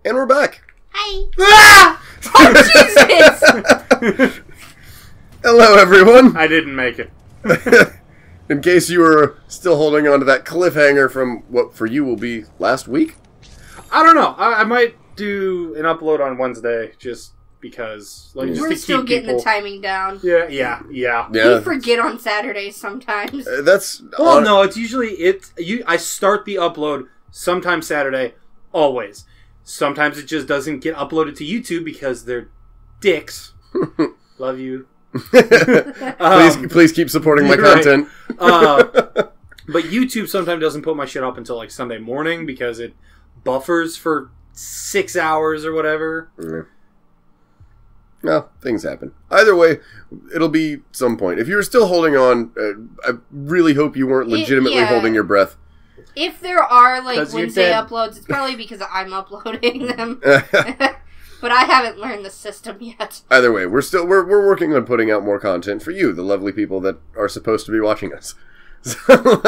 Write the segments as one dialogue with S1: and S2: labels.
S1: And we're back.
S2: Hi. Ah! Oh, Jesus!
S1: Hello, everyone.
S3: I didn't make it.
S1: In case you were still holding on to that cliffhanger from what for you will be last week.
S3: I don't know. I might do an upload on Wednesday just because. Like, just
S2: we're
S3: to
S2: still
S3: keep
S2: getting
S3: people...
S2: the timing down.
S3: Yeah.
S2: We forget on Saturdays sometimes.
S1: That's...
S3: Well, no, it's usually... I start the upload sometime Saturday, always. Sometimes it just doesn't get uploaded to YouTube because they're dicks. Love you.
S1: Please keep supporting my content.
S3: But YouTube sometimes doesn't put my shit up until like Sunday morning because it buffers for 6 hours or whatever.
S1: No, things happen. Either way, it'll be some point. If you were still holding on, I really hope you weren't legitimately holding your breath.
S2: If there are like Wednesday uploads, it's probably because I'm uploading them. But I haven't learned the system yet. Either way,
S1: we're working on putting out more content for you, the lovely people that are supposed to be watching us. So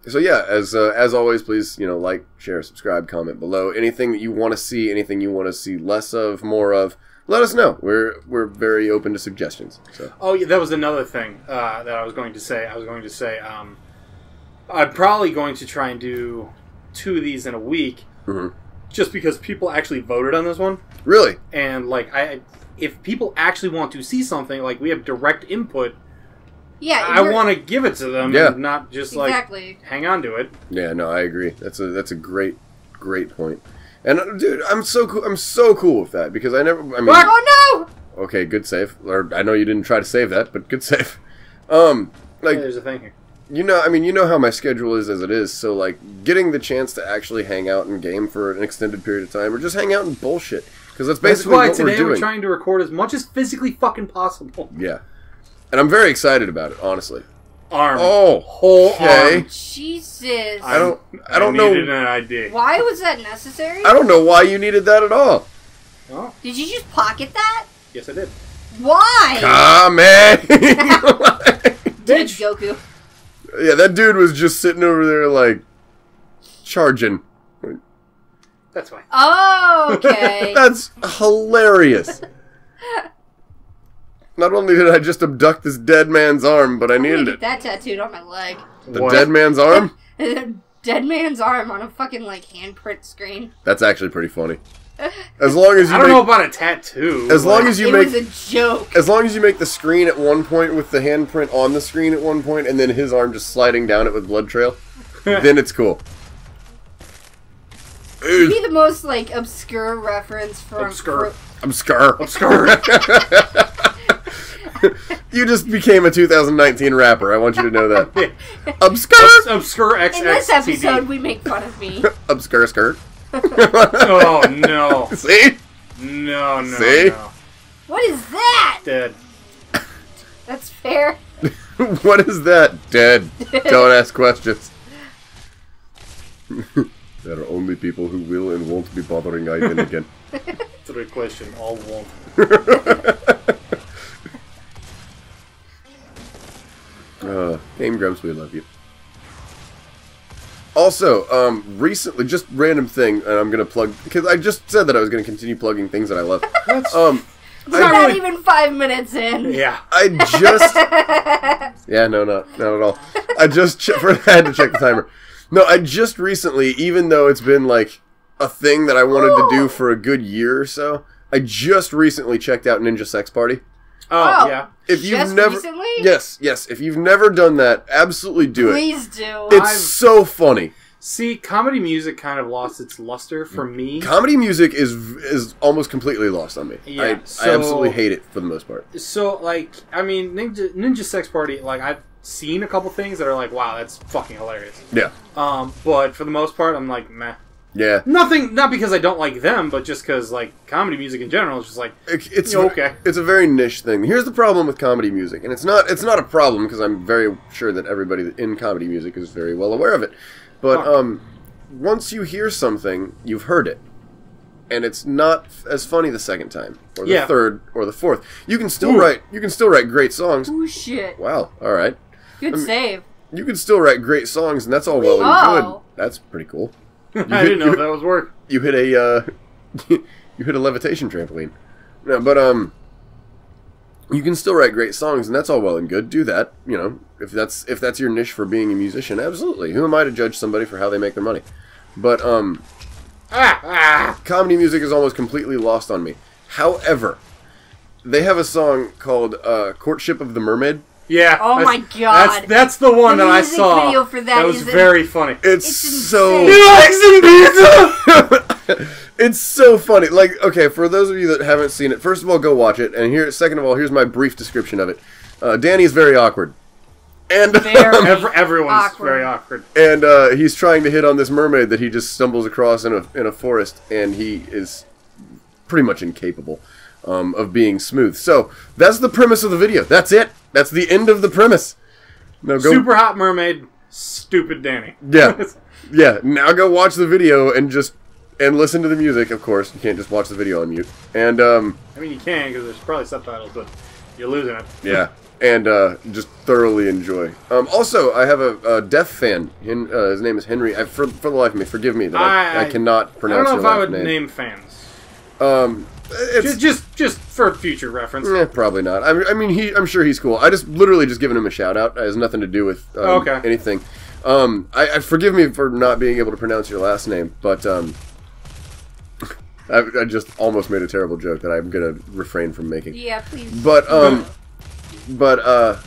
S1: so yeah, as always, please, like, share, subscribe, comment below. Anything that you want to see, anything you want to see less of, more of, let us know. We're very open to suggestions. So.
S3: Oh yeah, that was another thing that I was going to say. I'm probably going to try and do 2 of these in a week.
S1: Mm-hmm.
S3: Just because people actually voted on this one.
S1: Really?
S3: And, like, if people actually want to see something, like, we have direct input, I want to give it to them and not just, hang on to it.
S1: Yeah, no, I agree. That's a great point. And, dude, I'm so cool with that, because
S2: oh,
S1: no! Okay, good save. Or, I know you didn't try to save that, but good save.
S3: Hey, there's a thing here.
S1: You know how my schedule is as it is, so, like, getting the chance to actually hang out and game for an extended period of time, or just hang out and bullshit, because that's basically what we're doing.
S3: That's why today we're trying to record as much as physically fucking possible.
S1: Yeah. And I'm very excited about it, honestly.
S3: Arm.
S1: Oh,
S3: whole arm.
S2: Jesus.
S1: I don't know.
S3: Needed an ID.
S2: Why was that necessary?
S1: I don't know why you needed that at all.
S3: Oh.
S2: Did you just pocket that?
S3: Yes, I did.
S2: Why?
S1: Come on.
S2: Bitch, Goku.
S1: Yeah, that dude was just sitting over there, like, charging.
S3: That's why.
S2: Oh, okay.
S1: That's hilarious. Not only did I just abduct this dead man's arm, but I needed it.
S2: That tattooed on my leg.
S1: The dead man's arm?
S2: Dead man's arm on a fucking, like, handprint screen.
S1: That's actually pretty funny. As long as you
S3: I don't know about a tattoo.
S1: As long as you
S2: it was a joke.
S1: As long as you make the screen at one point with the handprint on the screen at one point, and then his arm just sliding down it with blood trail, then it's cool.
S2: It'd be the most, like, obscure reference from...
S1: Obscure. You just became a 2019 rapper. I want you to know that. Obscure.
S3: Obscure XXTD.
S2: In this episode, we make fun of me.
S1: Obscure skirt.
S3: Oh, no.
S1: See?
S3: No.
S1: See?
S3: No.
S2: What is that?
S3: Dead.
S2: That's fair.
S1: What is that? Dead. Don't ask questions. There are only people who will and won't be bothering Aiden again.
S3: 3 question, all won't.
S1: Game Grumps, we love you. Also, recently, just random thing, and I'm gonna plug, because I just said that I was gonna continue plugging things that I love.
S2: We're not even 5 minutes in.
S3: Yeah.
S1: I just... Yeah, no, not at all. I just... I had to check the timer. No, I just recently, even though it's been, like, a thing that I wanted to do for a good year or so, I just recently checked out Ninja Sex Party.
S3: Oh, yeah.
S1: If you've
S2: just
S1: never,
S2: recently?
S1: Yes. If you've never done that, absolutely do it.
S2: Please do.
S1: It's so funny.
S3: See, comedy music kind of lost its luster for me.
S1: Comedy music is almost completely lost on me.
S3: Yeah,
S1: I absolutely hate it for the most part.
S3: So, like, I mean, Ninja Sex Party, like, I've seen a couple things that are like, wow, that's fucking hilarious.
S1: Yeah.
S3: But for the most part, I'm like, meh.
S1: Yeah.
S3: Not because I don't like them, but just because, like, comedy music in general is just like,
S1: it's
S3: okay.
S1: It's a very niche thing. Here's the problem with comedy music, and it's not a problem because I'm very sure that everybody in comedy music is very well aware of it. But once you hear something, you've heard it, and it's not as funny the second time, or the third, or the fourth. You can still write great songs.
S2: Oh shit!
S1: Wow. All right.
S2: Good save.
S1: You can still write great songs, and that's all well and good. That's pretty cool.
S3: I didn't know if that was work.
S1: You hit a you hit a levitation trampoline. No, but you can still write great songs, and that's all well and good. Do that, you know, if that's your niche for being a musician. Absolutely. Who am I to judge somebody for how they make their money? But comedy music is almost completely lost on me. However, they have a song called "Courtship of the Mermaid."
S3: Yeah.
S2: Oh my god.
S3: That's the one that I saw.
S2: Video for that
S3: was very funny.
S1: It's so.
S3: He likes some pizza.
S1: It's so funny. Like, okay, for those of you that haven't seen it, first of all, go watch it. And here, second of all, here's my brief description of it. Danny's very awkward. And
S3: everyone's
S2: awkward.
S3: very awkward.
S1: And he's trying to hit on this mermaid that he just stumbles across in a forest, and he is pretty much incapable of being smooth. So that's the premise of the video. That's it. That's the end of the premise. Now go.
S3: Super hot mermaid, stupid Danny.
S1: Yeah, yeah. Now go watch the video and listen to the music. Of course, you can't just watch the video on mute. And
S3: I mean, you can because there's probably subtitles, but you're losing it.
S1: Yeah. And just thoroughly enjoy. Also, I have a deaf fan. His name is Henry. For the life of me, forgive me that I cannot pronounce his name.
S3: I don't know if I would name fans. Just for future reference.
S1: Probably not. I mean, I'm sure he's cool. I just literally just giving him a shout out. It has nothing to do with anything. I forgive me for not being able to pronounce your last name, but I just almost made a terrible joke that I'm gonna refrain from making.
S2: Yeah, please.
S1: But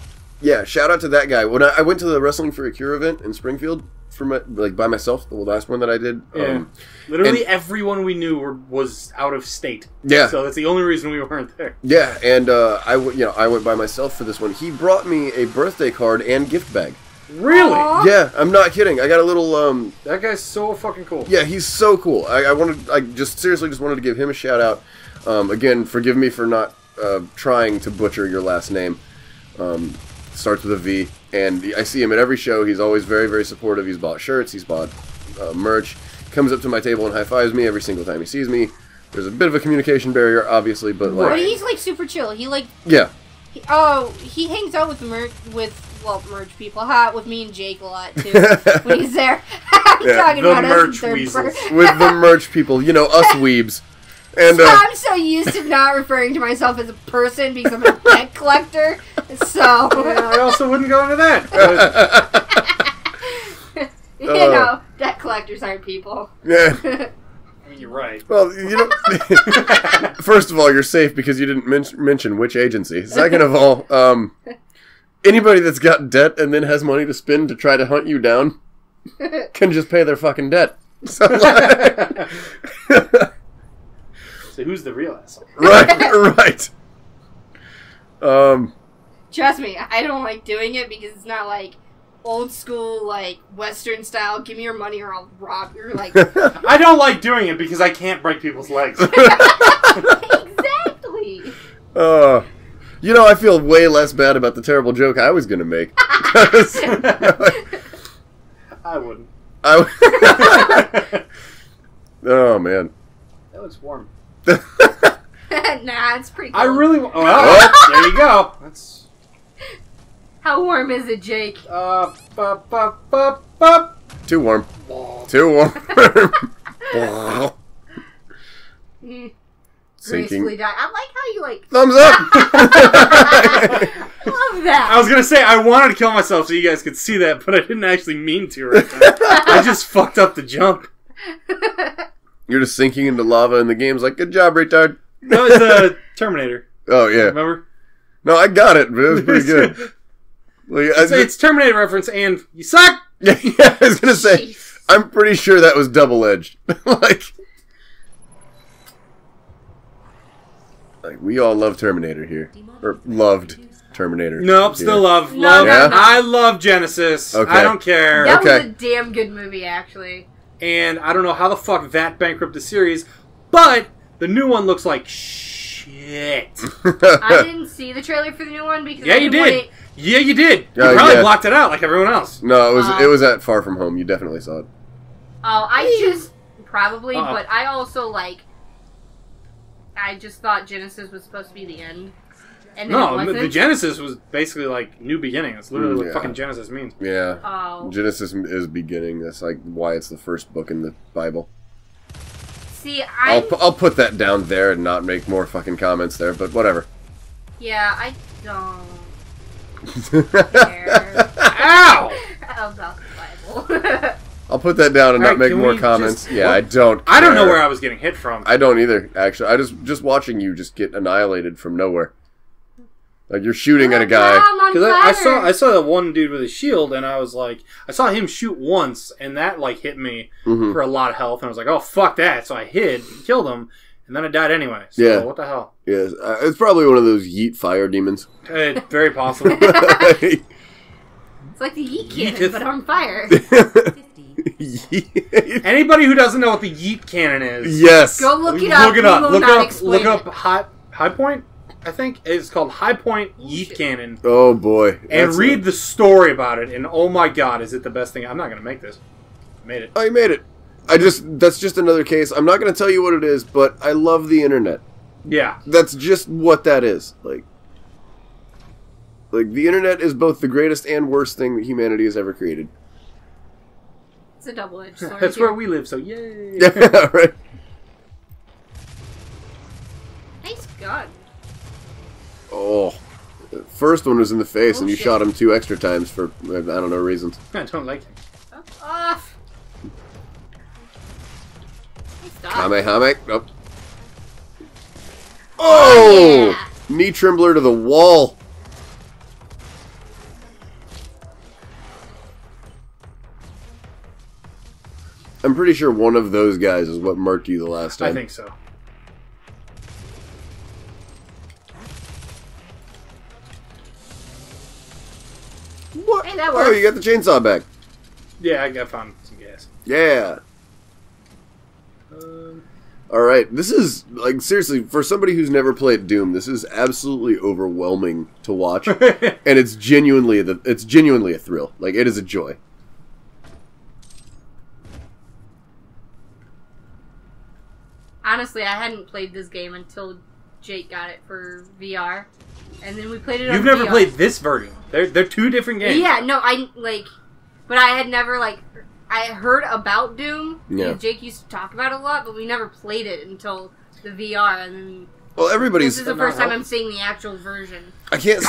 S1: yeah, shout out to that guy. When I went to the Wrestling for a Cure event in Springfield by myself, the last one that I did.
S3: Yeah. Literally everyone we knew was out of state.
S1: Yeah.
S3: So that's the only reason we weren't there.
S1: Yeah, and I went by myself for this one. He brought me a birthday card and gift bag.
S3: Really?
S2: Aww.
S1: Yeah, I'm not kidding. I got a little
S3: That guy's so fucking cool.
S1: Yeah, he's so cool. I just seriously wanted to give him a shout out. Again, forgive me for not trying to butcher your last name. Starts with a V, and I see him at every show. He's always very, very supportive. He's bought shirts, he's bought merch, comes up to my table and high-fives me every single time he sees me. There's a bit of a communication barrier, obviously, but like...
S2: But he's, like, super chill. He, like...
S1: Yeah.
S2: He hangs out with merch people. With me and Jake a lot, too, when he's there. I'm talking about us in third person.
S1: With the merch people. You know, us weebs. And,
S2: I'm so used to not referring to myself as a person because I'm a debt collector. So
S3: yeah, I also wouldn't go into that.
S2: You know, debt collectors aren't people.
S1: Yeah.
S3: I mean, you're right.
S1: Well, you know, first of all, you're safe because you didn't mention which agency. Second of all, anybody that's got debt and then has money to spend to try to hunt you down can just pay their fucking debt. So,
S3: so who's the real asshole?
S1: Right.
S2: Trust me, I don't like doing it because it's not like old school, like Western style. Give me your money or I'll rob you. Like
S3: I don't like doing it because I can't break people's legs.
S2: Exactly.
S1: You know, I feel way less bad about the terrible joke I was gonna make.
S3: I wouldn't.
S1: Oh man.
S3: That looks warm.
S2: Nah, it's pretty cold.
S3: I really... there you go. That's...
S2: How warm is it, Jake?
S1: Too warm. Too warm.
S2: Gracefully die. I like how you, like...
S1: Thumbs up!
S2: Love that.
S3: I was going to say, I wanted to kill myself so you guys could see that, but I didn't actually mean to right now. I just fucked up the jump.
S1: You're just sinking into lava and the game's like, good job, retard.
S3: That was Terminator.
S1: Oh, yeah.
S3: Remember?
S1: No, I got it, but it was pretty good. Well,
S3: it's Terminator reference and you suck!
S1: Yeah, I was going to say, jeez. I'm pretty sure that was double-edged. like, we all love Terminator here. Or loved Terminator.
S3: Nope, still love.
S2: No,
S1: yeah?
S3: I love Genesis. Okay. I don't care.
S2: That was a damn good movie, actually.
S3: And I don't know how the fuck that bankrupted the series, but the new one looks like shit.
S2: I didn't see the trailer for the new one because
S3: you did. Yeah, you did. You probably blocked it out like everyone else.
S1: No, it was at Far From Home. You definitely saw it.
S2: Oh, I just probably, but I also I just thought Genesis was supposed to be the end. And
S3: no, the Genesis was basically like new beginning. That's literally what fucking Genesis means.
S1: Yeah.
S2: Oh.
S1: Genesis is beginning. That's like why it's the first book in the Bible.
S2: See,
S1: I'll put that down there and not make more fucking comments there, but whatever.
S2: Yeah, I don't care.
S3: Ow!
S2: About the Bible.
S1: I'll put that down and not make more comments. Yeah, I don't care.
S3: I don't know where I was getting hit from.
S1: I don't either, actually. I just watching you just get annihilated from nowhere. Like you're shooting at a guy.
S3: Because I saw that one dude with a shield, and I was like, I saw him shoot once, and that like hit me for a lot of health, and I was like, oh fuck that! So I hid, and killed him, and then I died anyway. So
S1: yeah.
S3: What the hell?
S1: Yes, it's probably one of those yeet fire demons.
S3: Very possible.
S2: It's like the yeet cannon, but on fire.
S3: Anybody who doesn't know what the yeet cannon is,
S1: yes,
S2: go look it up.
S3: Look up high point. I think it's called High Point Yeet Cannon.
S1: Oh boy!
S3: And read the story about it, and oh my god, is it the best thing? I'm not gonna make this. I made it.
S1: Oh, you made it. That's just another case. I'm not gonna tell you what it is, but I love the internet.
S3: Yeah,
S1: that's just what that is. Like the internet is both the greatest and worst thing that humanity has ever created.
S2: It's a double-edged sword.
S3: That's where we live, so yay!
S1: Yeah, right.
S2: Nice gun.
S1: Oh, the first one was in the face, and you shot him 2 extra times for I don't know reasons.
S3: I don't like him.
S2: Off.
S1: Kamehame. Oh. Oh! Yeah. Knee trembler to the wall. I'm pretty sure one of those guys is what marked you the last time.
S3: I think so.
S1: What?
S2: Hey, that works.
S1: Oh, you got the chainsaw back.
S3: Yeah, I found some gas.
S1: Yeah. Alright, this is, like, seriously, for somebody who's never played Doom, this is absolutely overwhelming to watch. And it's genuinely a thrill. Like, it is a joy.
S2: Honestly, I hadn't played this game until Jake got it for VR. And then we played it on
S3: You've never
S2: VR.
S3: played this version. They're 2 different games.
S2: Yeah, no, but I had never, I heard about Doom.
S1: Yeah.
S2: Jake used to talk about it a lot, but we never played it until the VR, and then...
S1: Well,
S2: this is the first time I'm seeing the actual version.
S1: I can't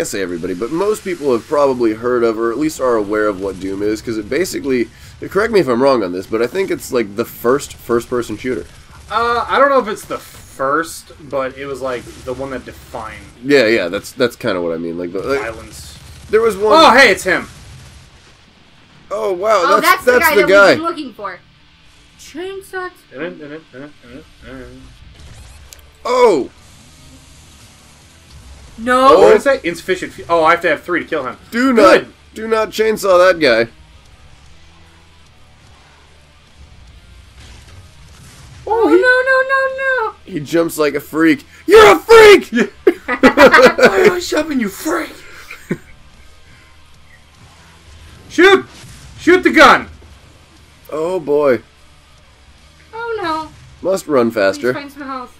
S1: say everybody, but most people have probably heard of, or at least are aware of what Doom is, because it basically... Correct me if I'm wrong on this, but I think it's, like, the first-person shooter.
S3: I don't know if it's the first, but it was like the one that defined.
S1: Yeah, that's kind of what I mean. Like the
S3: violence.
S1: There was one.
S3: Oh, hey, it's him.
S1: Oh wow,
S2: oh, that's the guy that we've been looking for. Chainsaw.
S1: Oh.
S2: No.
S3: Oh, what did it say? Insufficient. Oh, I have to have 3 to kill him.
S1: Do not chainsaw that guy.
S2: Oh, no.
S1: He jumps like a freak. You're a freak!
S3: Why am I shoving you, freak? Shoot! Shoot the gun!
S1: Oh, boy.
S2: Oh, no.
S1: Must run faster.
S2: Please find some health.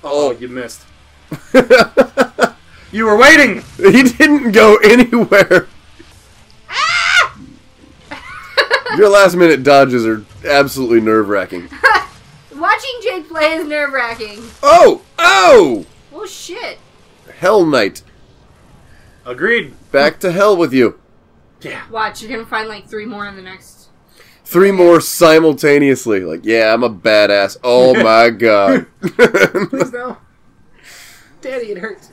S3: Oh, you missed. You were waiting!
S1: He didn't go anywhere. Your last-minute dodges are absolutely nerve-wracking.
S2: Watching Jake play is nerve-wracking.
S1: Oh! Oh!
S2: Well, shit.
S1: Hell Knight.
S3: Agreed.
S1: Back to hell with you.
S3: Yeah.
S2: Watch, you're gonna find like 3 more in the next...
S1: 3 more simultaneously. Like, yeah, I'm a badass. Oh my god.
S3: Please no. Daddy, it hurts.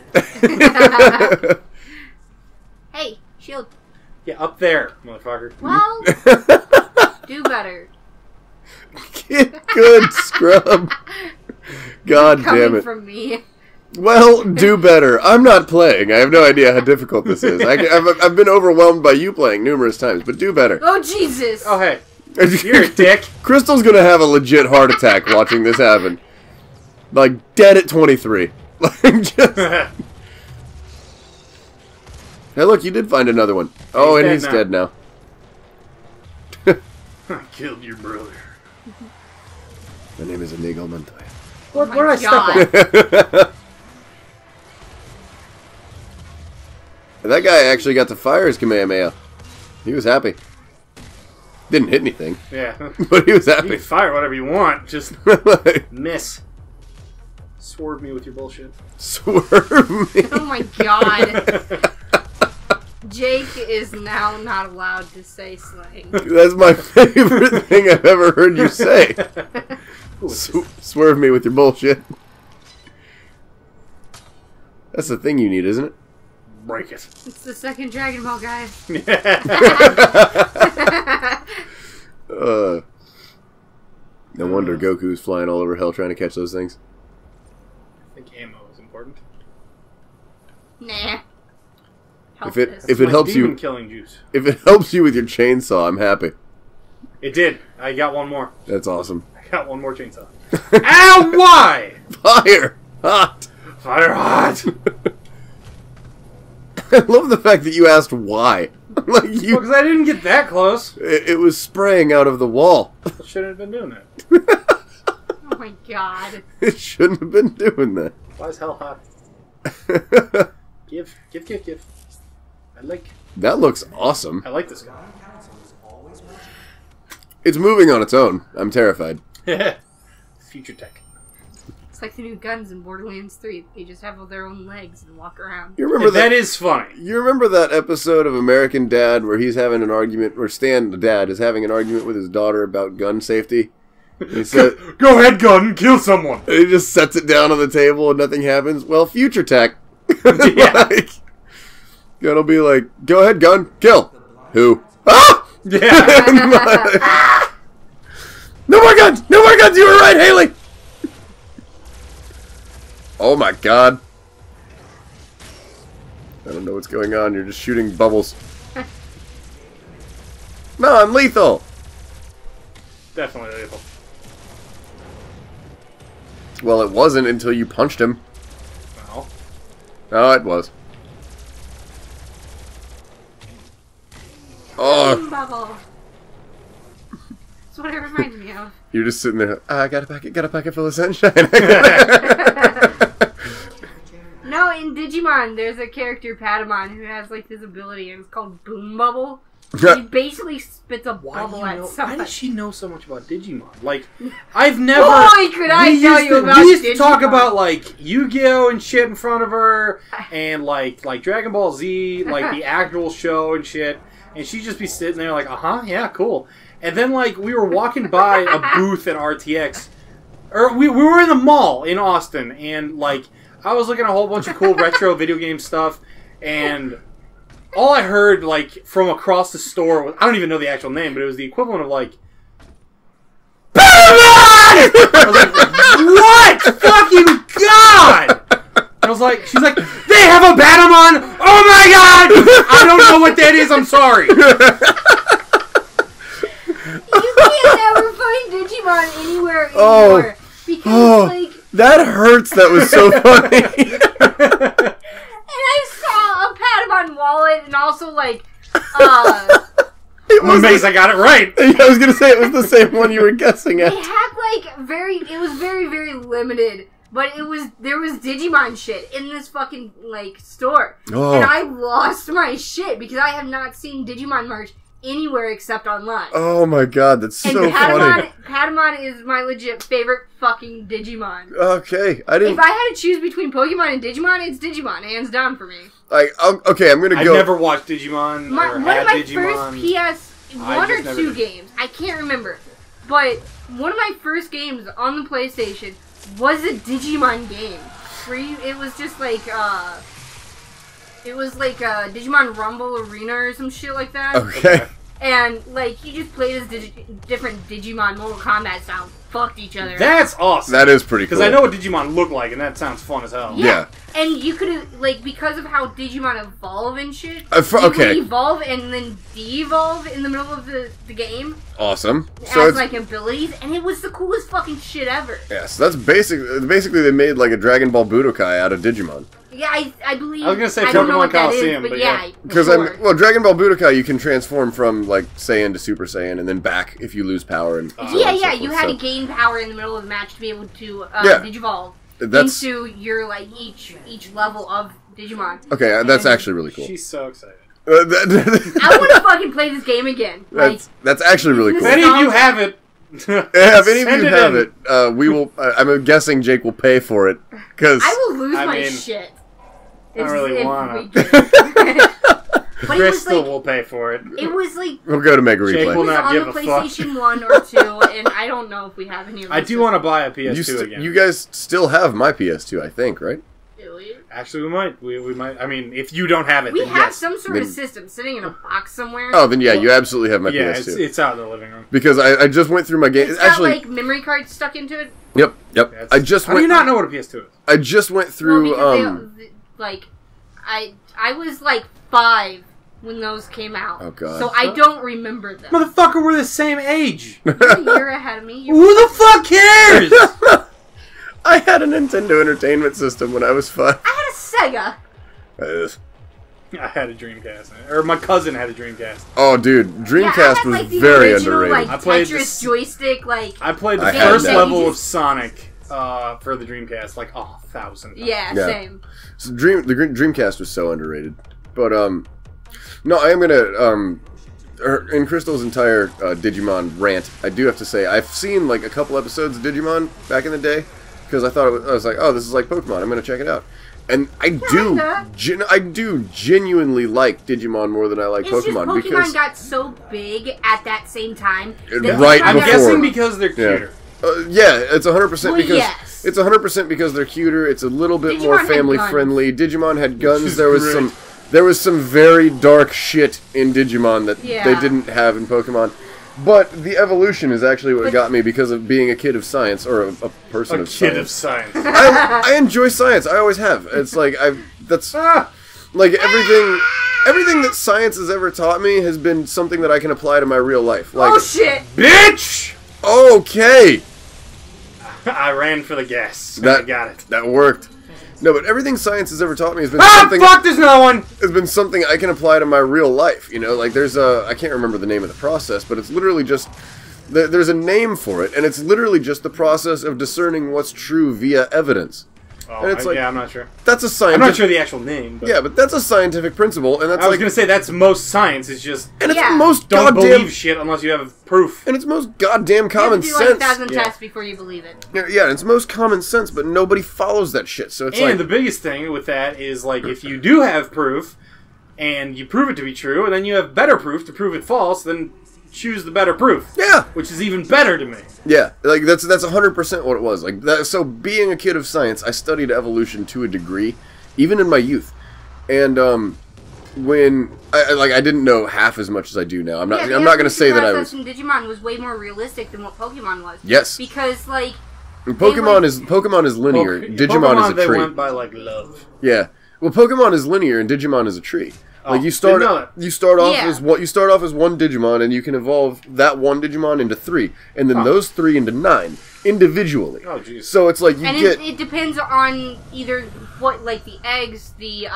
S2: Hey, shield.
S3: Yeah, up there, motherfucker.
S2: Well, do better.
S1: Good scrub. God damn it.
S2: From me.
S1: Well, do better. I'm not playing. I have no idea how difficult this is. I've been overwhelmed by you playing numerous times, but do better.
S2: Oh, Jesus.
S3: Oh, hey. You're a dick.
S1: Crystal's gonna have a legit heart attack watching this happen. Like, dead at 23. Like, just... Hey, look, you did find another one. Oh, and he's dead now.
S3: I killed your brother.
S1: My name is Inigo Montoya.
S3: What did I step on?
S1: That guy actually got to fire his Kamehameha. He was happy. Didn't hit anything.
S3: Yeah.
S1: But he was happy.
S3: You can fire whatever you want. Just miss. Swerve me with your bullshit.
S1: Swerve me.
S2: Oh my god. Jake is now not allowed to say slang.
S1: That's my favorite thing I've ever heard you say. Swerve me with your bullshit. That's the thing you need, isn't it?
S3: Break it.
S2: It's the second Dragon Ball, guys.
S1: No wonder Goku's flying all over hell trying to catch those things.
S3: I think ammo is important.
S2: Nah.
S1: If it helps you,
S3: killing juice.
S1: If it helps you with your chainsaw, I'm happy.
S3: It did. I got one more.
S1: That's awesome.
S3: I got one more chainsaw. Ow! Why?
S1: Fire hot.
S3: Fire hot.
S1: I love the fact that you asked why. Like you,
S3: because I didn't get that close.
S1: It was spraying out of the wall.
S3: I shouldn't have been doing that.
S2: Oh my god.
S1: It shouldn't have been doing that.
S3: Why is hell hot? Give. I like.
S1: That looks awesome.
S3: I like this guy.
S1: It's moving on its own. I'm terrified.
S3: Future tech.
S2: It's like the new guns in Borderlands 3. They just have all their own legs and walk around.
S1: You remember
S3: that is funny.
S1: You remember that episode of American Dad where he's having an argument, or Stan, the dad, is having an argument with his daughter about gun safety? He said,
S3: "Go ahead, gun, kill someone."
S1: And he just sets it down on the table and nothing happens. Well, future tech.
S3: Yeah.
S1: Gun'll be like, "Go ahead, gun, kill." Who? Ah!
S3: Yeah.
S1: No more guns! No more guns! You were right, Haley! Oh my god. I don't know what's going on. You're just shooting bubbles. Non-lethal!
S3: Definitely lethal.
S1: Well, it wasn't until you punched him.
S3: No.
S1: Oh, it was. Oh.
S2: Bubble. That's what it reminds me of.
S1: You're just sitting there. I got a packet full of sunshine.
S2: No, in Digimon, there's a character, Patamon, who has like this ability, and it's called Boom Bubble. He basically spits a bubble at something.
S3: Why does she know so much about Digimon? Like, I've never.
S2: Boy, could I tell you about Digimon?
S3: We used to talk about like Yu-Gi-Oh and shit in front of her, and like Dragon Ball Z, like the actual show and shit, and she'd just be sitting there like, yeah, cool. And then like we were walking by a booth at RTX, or we were in the mall in Austin, and like I was looking at a whole bunch of cool retro video game stuff, and all I heard, like, from across the store was, I don't even know the actual name, but it was the equivalent of, like, I was like, what? Fucking God! And I was like, she's like, they have a Batamon! Oh my God! I don't know what that is, I'm sorry.
S2: You can't ever find Digimon anywhere anymore. Because, like...
S1: That hurts, that was so funny.
S2: And I saw a Patamon wallet and also, like,
S3: I got it right.
S1: I was going to say it was the same one you were guessing at.
S2: It had, like, it was very, very limited, but there was Digimon shit in this fucking, like, store. Oh. And I lost my shit because I have not seen Digimon merch anywhere except online.
S1: Oh my God, that's so funny.
S2: Patamon is my legit favorite fucking Digimon.
S1: Okay,
S2: If I had to choose between Pokemon and Digimon, it's Digimon, hands down for me.
S1: Okay, I'm gonna go.
S3: I've never watched Digimon or had Digimon.
S2: One of my first PS1 or 2 games, I can't remember, but one of my first games on the PlayStation was a Digimon game. It was just like Digimon Rumble Arena or some shit like that.
S1: Okay.
S2: And, like, you just played as different Digimon Mortal Kombat style, fucked each other.
S3: That's awesome.
S1: That is pretty cool.
S3: Because I know what Digimon look like, and that sounds fun as hell.
S1: Yeah.
S2: And you could, like, because of how Digimon evolve and shit,
S1: you could
S2: evolve and then de-evolve in the middle of the game.
S1: Awesome.
S2: So as, like, abilities, and it was the coolest fucking shit ever.
S1: Yeah, so that's basically they made, like, a Dragon Ball Budokai out of Digimon.
S2: Yeah, I believe.
S3: I was gonna say Pokemon Coliseum, but yeah.
S1: Because Dragon Ball Budokai, you can transform from like Saiyan to Super Saiyan, and then back if you lose power. And
S2: you had to gain power in the middle of the match to be able to digivolve. into your like each level of Digimon.
S1: Okay, that's actually really cool.
S3: She's so excited.
S2: I want to fucking play this game again.
S1: That's actually really cool.
S3: If any of you have it,
S1: if any of you have it, we will. I'm guessing Jake will pay for it because
S2: I will lose my shit.
S3: I don't really want
S2: to.
S3: Crystal will pay for it.
S2: It was like
S1: we'll go to Mega
S3: Jake
S1: Replay.
S3: will not give
S2: on
S3: a
S2: the PlayStation 1 or 2, and I don't know if we have any of those.
S3: I do want to buy a PS2 again.
S1: You guys still have my PS2, I think, right?
S3: Actually, we might. We might. I mean, if you don't have it,
S2: we
S3: then
S2: have
S3: yes.
S2: some sort of system sitting in a box somewhere.
S1: Oh, then yeah, you absolutely have my PS2.
S3: Yeah, it's out in the living room.
S1: Because I just went through my game.
S2: It's got like memory cards stuck into it.
S1: Yep.
S3: How do you not know what a PS2 is?
S1: I just went through.
S2: Well, I was like 5 when those came out.
S1: Oh god.
S2: So I don't remember them.
S3: Motherfucker, we're the same age.
S2: You're a year ahead of me.
S3: Who the fuck cares?
S1: I had a Nintendo Entertainment System when I was 5.
S2: I had a Sega.
S3: I had a Dreamcast, or my cousin had a Dreamcast.
S1: Oh, dude, Dreamcast was very underrated.
S2: Like,
S3: I played
S2: Tetris joystick.
S3: I played the first level of Sonic for the Dreamcast, like 1,000 times.
S2: Yeah, same.
S1: So the Dreamcast was so underrated, but no, I am gonna in Crystal's entire Digimon rant, I do have to say I've seen like a couple episodes of Digimon back in the day because I thought I was like, oh, this is like Pokemon. I'm gonna check it out. And I do genuinely like Digimon more than I like Pokemon.
S2: Just Pokemon got so big at that same time.
S1: Right
S3: I'm
S1: before.
S3: guessing because they're cuter.
S1: Yeah, it's 100% because
S2: it's
S1: 100% because they're cuter. It's a little bit
S2: Digimon
S1: more family friendly. Digimon had guns. There was some very dark shit in Digimon that they didn't have in Pokemon. But the evolution is actually what got me because of being a kid of science, or a person of science.
S3: A kid of science.
S1: I enjoy science. I always have. It's like like everything that science has ever taught me has been something that I can apply to my real life. Like,
S2: oh shit,
S3: bitch!
S1: Okay.
S3: I ran for the gas. I got it.
S1: That worked. No, but everything science has ever taught me has been something.
S3: Fuck! There's another one.
S1: Has been something I can apply to my real life. You know, like there's I can't remember the name of the process, but it's literally just there's a name for it, and it's literally just the process of discerning what's true via evidence.
S3: Oh,
S1: and it's
S3: yeah, I'm not sure.
S1: That's a scientific.
S3: I'm not sure the actual name. But
S1: yeah, but that's a scientific principle, and that's
S3: I was gonna say that's most science. It's just
S1: and it's most
S3: don't believe shit unless you have proof.
S1: And it's most goddamn common sense.
S2: You have to do like 1,000 tests before you believe it.
S1: Yeah, it's most common sense, but nobody follows that shit. So it's
S3: and the biggest thing with that is like if you do have proof and you prove it to be true, and then you have better proof to prove it false, then choose the better proof.
S1: Yeah,
S3: which is even better to me.
S1: Yeah, like that's 100% what it was. Like that. So being a kid of science, I studied evolution to a degree, even in my youth, and when I didn't know half as much as I do now. I'm not going to say that I was.
S2: Digimon was way more realistic than what Pokemon was.
S1: Yes,
S2: because like
S1: Pokemon is linear. Digimon is a tree.
S3: They went by like love.
S1: Yeah, well, Pokemon is linear and Digimon is a tree. Like you start off as one Digimon, and you can evolve that one Digimon into 3, and then those 3 into 9 individually.
S3: Oh jeez.
S1: So it's like
S2: it depends on either what, like the eggs, the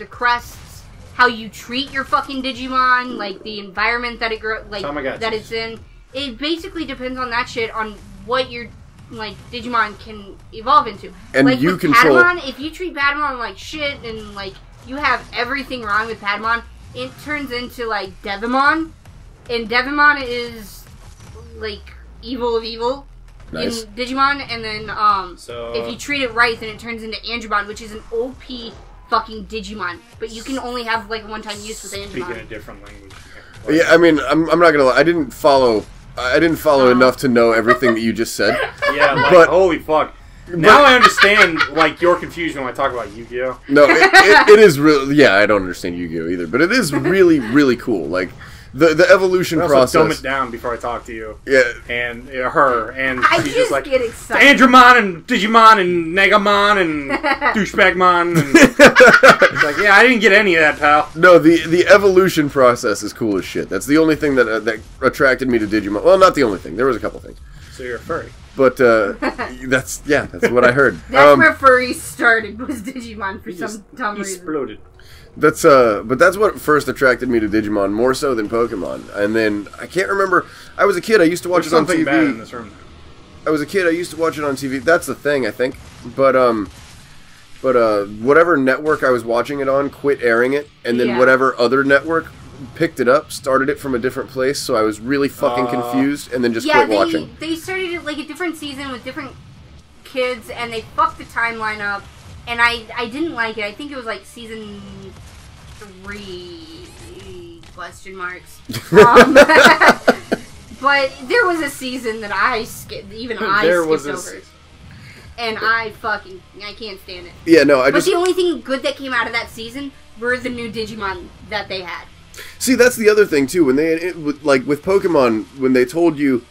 S2: crests, how you treat your fucking Digimon, like the environment that it that it's in. It basically depends on that shit, on what your like Digimon can evolve into.
S1: And
S2: like
S1: you
S2: with
S1: control.
S2: Patamon, if you treat Patamon like shit and like you have everything wrong with Patamon, it turns into like Devimon, and Devimon is like evil of evil in Digimon, and then if you treat it right, then it turns into Angemon, which is an OP fucking Digimon, but you can only have like one-time use with Angemon.
S3: Speaking a different language.
S1: Yeah, I mean, I'm not gonna lie. I didn't follow enough to know everything that you just said.
S3: Yeah, like, but holy fuck. Now I understand, like, your confusion when I talk about Yu-Gi-Oh!
S1: No, it is really... Yeah, I don't understand Yu-Gi-Oh! Either, but it is really, really cool. Like, the evolution process...
S3: dumb it down before I talk to you.
S1: Yeah.
S3: And her, and she's
S2: just
S3: like...
S2: get excited.
S3: Andromon and Digimon and Negamon and Douchebagmon and... It's like, yeah, I didn't get any of that, pal.
S1: No, the evolution process is cool as shit. That's the only thing that attracted me to Digimon. Well, not the only thing. There was a couple things.
S3: So you're a furry.
S1: But that's what I heard.
S2: That's where furries started, was Digimon for some dumb reason.
S3: Exploded.
S1: But that's what first attracted me to Digimon more so than Pokemon. And then I can't remember. I was a kid. I used to watch it on TV.
S3: Bad in this room.
S1: I was a kid, I used to watch it on TV. That's the thing, I think. But whatever network I was watching it on quit airing it, and then whatever other network picked it up, started it from a different place, so I was really fucking confused, and then just quit watching.
S2: They started it like a different season with different kids, and they fucked the timeline up, and I didn't like it. I think it was like season 3, question marks. But there was a season that I skipped, skipped over. And I can't stand it.
S1: Yeah, no,
S2: But the only thing good that came out of that season were the new Digimon that they had.
S1: See, that's the other thing, too. When like, with Pokemon, when they told you...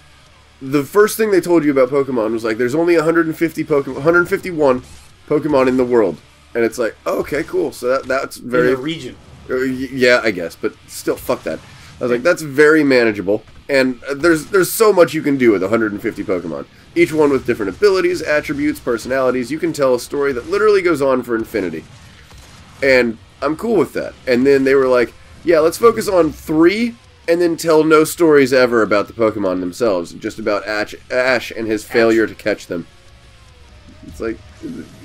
S1: The first thing they told you about Pokemon was, like, there's only 151 Pokemon in the world. And it's like, oh, okay, cool. So that's very...
S3: In a region.
S1: Yeah, I guess. But still, fuck that. I was like, that's very manageable. And there's so much you can do with 150 Pokemon. Each one with different abilities, attributes, personalities. You can tell a story that literally goes on for infinity. And I'm cool with that. And then they were like, yeah, let's focus on 3, and then tell no stories ever about the Pokemon themselves. Just about Ash and his failure to catch them. It's like,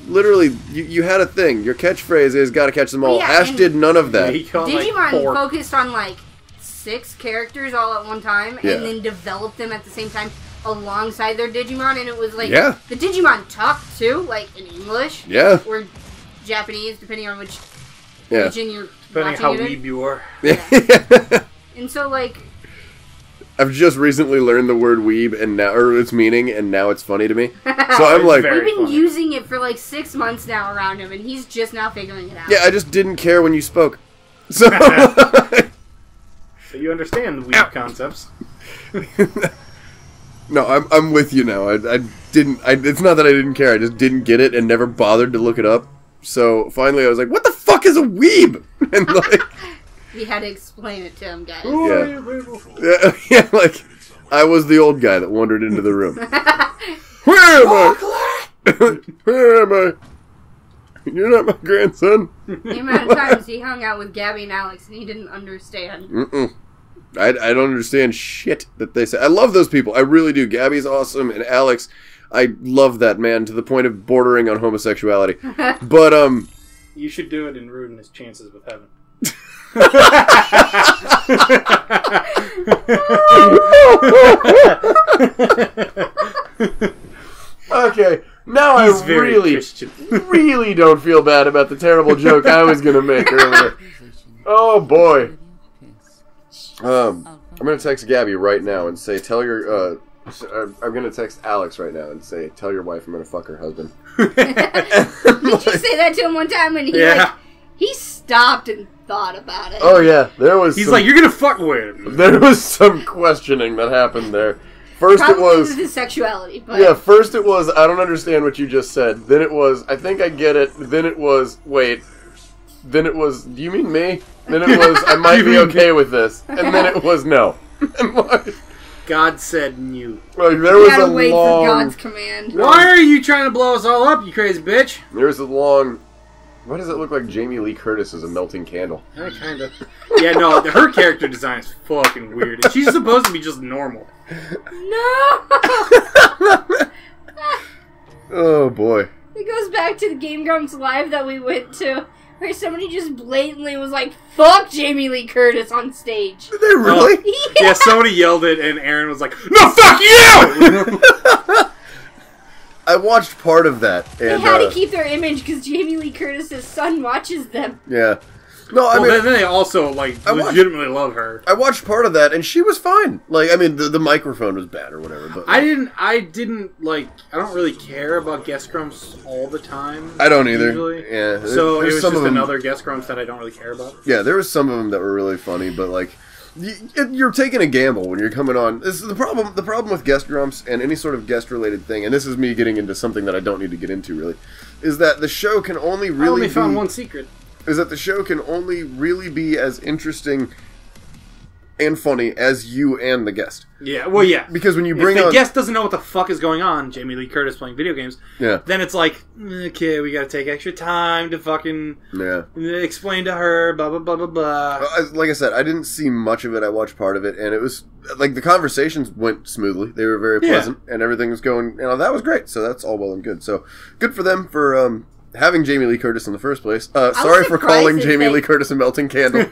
S1: literally, you had a thing. Your catchphrase is, gotta catch them all. Yeah, Ash did none of that.
S2: Digimon focused on, like, 6 characters all at one time, and then developed them at the same time alongside their Digimon, and it was like, the Digimon talked too, like in English, or Japanese, depending on which region you're
S3: depending how weeb you are.
S2: And so, like,
S1: I've just recently learned the word weeb, and now, or its meaning, and now it's funny to me. So I'm like,
S2: we've been using it for like 6 months now around him, and he's just now figuring it out.
S1: Yeah, I just didn't care when you spoke. So,
S3: so you understand the weeb concepts.
S1: No, I'm with you now. I didn't. It's not that I didn't care. I just didn't get it and never bothered to look it up. So finally, I was like, "What the fuck is a weeb?" And like,
S2: we had to explain it to him, guys.
S1: Yeah. Like, I was the old guy that wandered into the room. Where am I? Where am I? You're not my grandson.
S2: The amount of times he hung out with Gabby and Alex and he didn't understand.
S1: I don't understand shit that they say. I love those people. I really do. Gabby's awesome, and Alex, I love that man to the point of bordering on homosexuality. But,
S3: you should do it and ruin his chances with heaven.
S1: Okay, now I really don't feel bad about the terrible joke I was going to make earlier. Oh, boy. I'm going to text Gabby right now and say, tell your, I'm going to text Alex right now and say, tell your wife I'm going to fuck her husband.
S2: Did you say that to him one time when he stopped and thought about it?
S1: Oh, yeah.
S3: He's like, you're going to fuck with him.
S1: There was some questioning that happened there. First
S2: Probably
S1: it was
S2: his sexuality, but...
S1: Yeah, first it was, I don't understand what you just said. Then it was, I think I get it. Then it was, wait. Then it was, do you mean me? Then it was, I might be okay with this. And then it was, no. And like,
S3: God said mute.
S1: Like, there was
S2: a wait for God's command.
S3: Why are you trying to blow us all up, you crazy bitch?
S1: There was a long... Why does it look like Jamie Lee Curtis is a melting candle?
S3: Kind of. Yeah, no, her character design is fucking weird. And she's supposed to be just normal.
S2: No!
S1: Oh, boy.
S2: It goes back to the Game Grumps Live that we went to, where somebody just blatantly was like, fuck Jamie Lee Curtis on stage.
S1: Did they really?
S3: Yeah, somebody yelled it, and Aaron was like, no, fuck you!
S1: I watched part of that. And,
S2: they had to keep their image because Jamie Lee Curtis' son watches them.
S1: Yeah. No, I mean...
S3: then they also, legitimately love her.
S1: I watched part of that, and she was fine. Like, I mean, the microphone was bad or whatever, but...
S3: I don't really care about guest grumps all the time.
S1: I don't either.
S3: Usually.
S1: Yeah.
S3: So it was just another guest grumps that I don't really care about.
S1: Yeah, there was some of them that were really funny, but, like... You're taking a gamble when you're coming on. This is the problem. The problem with guest grumps and any sort of guest-related thing, and this is me getting into something that I don't need to get into really, is that the show can only really.
S3: I only found one secret.
S1: Is that the show can only really be as interesting and funny as you and the guest.
S3: Yeah, well, yeah.
S1: Because when you bring
S3: if the
S1: on...
S3: guest doesn't know what the fuck is going on, Jamie Lee Curtis playing video games,
S1: Yeah.
S3: then it's like, okay, we gotta take extra time to fucking explain to her, blah, blah, blah, blah, blah.
S1: Like I said, I didn't see much of it. I watched part of it, and it was, like, the conversations went smoothly. They were very pleasant, and everything was going, that was great. So that's all well and good. So, good for them for, having Jamie Lee Curtis in the first place. Sorry for calling Jamie Lee Curtis a melting candle.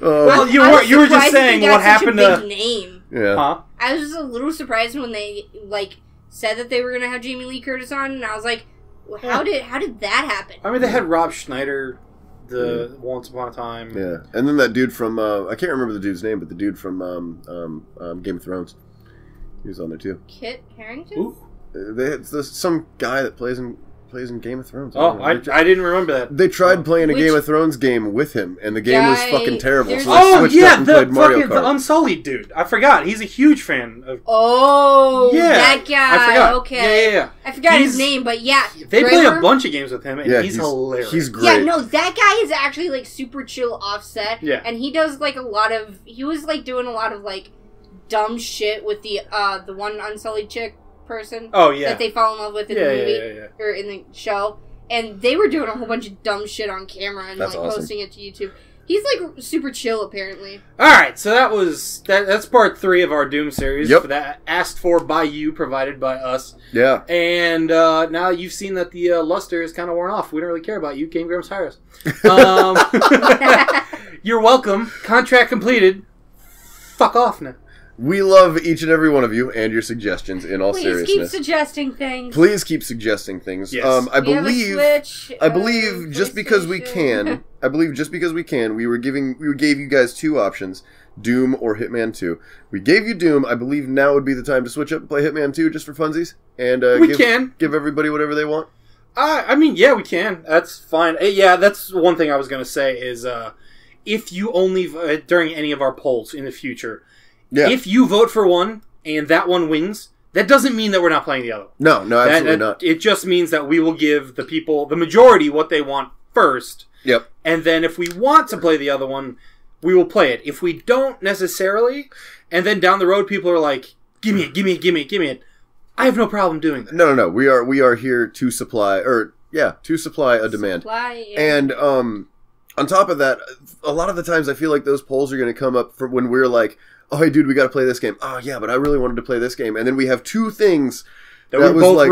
S3: Well, you were just saying what happened to...
S2: Big name.
S1: Yeah.
S3: Huh?
S2: I was just a little surprised when they said that they were gonna have Jamie Lee Curtis on, and I was like, well, how did that happen?
S3: I mean, they had Rob Schneider Once Upon a Time.
S1: Yeah, and then that dude from I can't remember the dude's name, but the dude from Game of Thrones, he was on there too.
S2: Kit Harington.
S3: Ooh.
S1: There's some guy that plays in Game of Thrones.
S3: I didn't remember that.
S1: They tried playing a Game of Thrones game with him, and the game was fucking terrible. So
S3: oh
S1: they
S3: yeah,
S1: up and played Mario Kart.
S3: The Unsullied dude. I forgot. He's a huge fan of.
S2: Oh,
S3: yeah,
S2: that guy.
S3: I forgot.
S2: Okay,
S3: Yeah.
S2: I forgot his name, but yeah,
S3: they play a bunch of games with him, and he's hilarious.
S1: He's great.
S2: Yeah, no, that guy is actually like super chill, offset.
S3: Yeah,
S2: and he does like a lot of. He was like doing a lot of like dumb shit with the one Unsullied chick person.
S3: Oh yeah,
S2: that they fall in love with in the movie or in the show. And they were doing a whole bunch of dumb shit on camera and posting it to YouTube. He's like super chill, apparently.
S3: All right, so that's part 3 of our Doom series.
S1: Yep.
S3: That asked for by you, provided by us.
S1: Yeah.
S3: And now you've seen that the luster is kind of worn off. We don't really care about you. Game Grumps hire us. You're welcome. Contract completed. Fuck off now.
S1: We love each and every one of you and your suggestions in all seriousness.
S2: Please keep suggesting things.
S1: Please keep suggesting things.
S3: Yes.
S1: I believe just because we can, we gave you guys 2 options, Doom or Hitman 2. We gave you Doom. I believe now would be the time to switch up and play Hitman 2 just for funsies and give everybody whatever they want.
S3: I mean, yeah, we can. That's fine. Yeah, that's one thing I was going to say is if you only during any of our polls in the future. Yeah. If you vote for one and that one wins, that doesn't mean that we're not playing the other one.
S1: No, absolutely not.
S3: It just means that we will give the people, the majority, what they want first.
S1: Yep.
S3: And then if we want to play the other one, we will play it. If we don't necessarily, and then down the road people are like, give me it, I have no problem doing that.
S1: No. We are here to supply, a demand. And on top of that, a lot of the times I feel like those polls are going to come up for when we're like, oh, hey, dude, we got to play this game. Oh, yeah, but I really wanted to play this game. And then we have 2 things
S3: that we both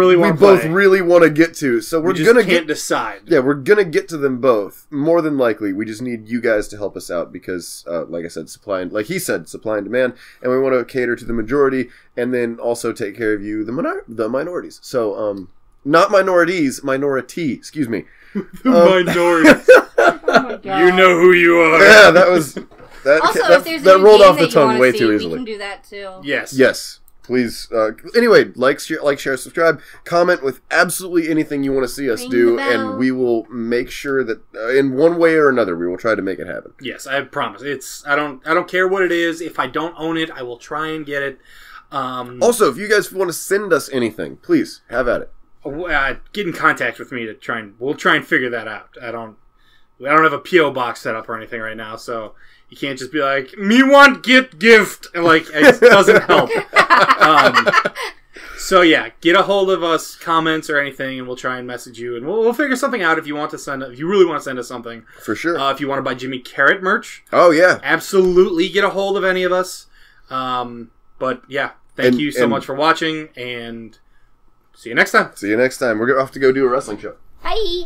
S1: really want to get to. So we're going to
S3: can't decide.
S1: Yeah, we're going to get to them both. More than likely. We just need you guys to help us out because, like I said, supply and demand. And we want to cater to the majority and then also take care of you, the minorities. So, not minorities, minority, excuse me.
S3: Minorities.
S2: Oh my God.
S3: You know who you are.
S1: Yeah, that was...
S2: That
S1: rolled off the tongue way too easily.
S2: We can do that too.
S1: Yes. Please. Anyway, share, subscribe, comment with absolutely anything you want to see us do, and we will make sure that in one way or another we will try to make it happen.
S3: Yes, I promise. I don't care what it is. If I don't own it, I will try and get it.
S1: Also, if you guys want to send us anything, please have at it.
S3: Get in contact with me we'll try and figure that out. I don't have a PO box set up or anything right now, so. You can't just be like, me want gift. And it doesn't help. So yeah, get a hold of us, comments or anything, and we'll try and message you. And we'll figure something out if you really want to send us something.
S1: For sure.
S3: If you want to buy Jimmy Carrot merch.
S1: Oh, yeah.
S3: Absolutely get a hold of any of us. But yeah, thank you so much for watching, and see you next time.
S1: We're off to go do a wrestling show.
S2: Bye.